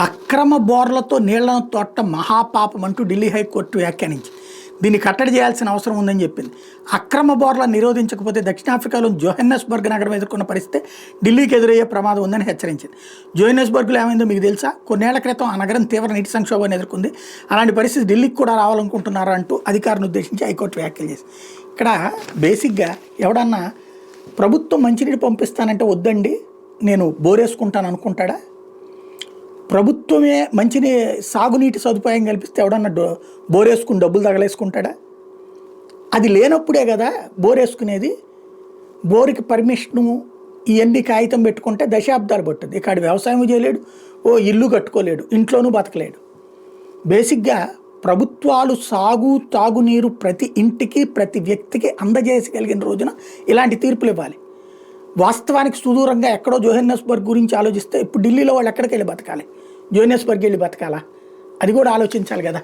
అక్రమ బోర్లతో నీళ్లను తొట్ట మహాపాపం అంటూ ఢిల్లీ హైకోర్టు వ్యాఖ్యానించింది. దీన్ని కట్టడి చేయాల్సిన అవసరం ఉందని చెప్పింది. అక్రమ బోర్లను నిరోధించకపోతే దక్షిణాఫ్రికాలో జోహెన్నెస్బర్గ్ నగరం ఎదుర్కొన్న పరిస్థితి ఢిల్లీకి ఎదురయ్యే ప్రమాదం ఉందని హెచ్చరించింది. జోహెన్నెస్బర్గ్లో ఏమైందో మీకు తెలుసా? కొన్నేళ్ల క్రితం ఆ నగరం తీవ్ర నీటి సంక్షోభాన్ని ఎదుర్కొంది. అలాంటి పరిస్థితి ఢిల్లీకి కూడా రావాలనుకుంటున్నారా అంటూ అధికారులను ఉద్దేశించి హైకోర్టు వ్యాఖ్యలు చేసింది. ఇక్కడ బేసిక్గా ఎవడన్నా ప్రభుత్వం మంచినీటి పంపిస్తానంటే వద్దండి నేను బోరేసుకుంటాను అనుకుంటాడా? ప్రభుత్వమే మంచిని సాగునీటి సదుపాయం కల్పిస్తే ఎవడన్నా బోరేసుకుని డబ్బులు తగలేసుకుంటాడా? అది లేనప్పుడే కదా బోరేసుకునేది. బోరుకి పర్మిషను ఇవన్నీ కాగితం పెట్టుకుంటే దశాబ్దాలు పట్టుద్ది. ఇక్కడ వ్యవసాయం చేయలేడు, ఇల్లు కట్టుకోలేడు, ఇంట్లోనూ బతకలేడు. బేసిక్గా ప్రభుత్వాలు తాగునీరు ప్రతి ఇంటికి ప్రతి వ్యక్తికి అందజేయగలిగిన రోజున ఇలాంటి తీర్పులు ఇవ్వాలి. వాస్తవానికి సుదూరంగా ఎక్కడో జోహెన్నెస్బర్గ్ గురించి ఆలోచిస్తే ఇప్పుడు ఢిల్లీలో వాళ్ళు ఎక్కడికి వెళ్ళి బతకాలి? జోహెన్నెస్బర్గ్ వెళ్ళి బతకాలా? అది కూడా ఆలోచించాలి కదా.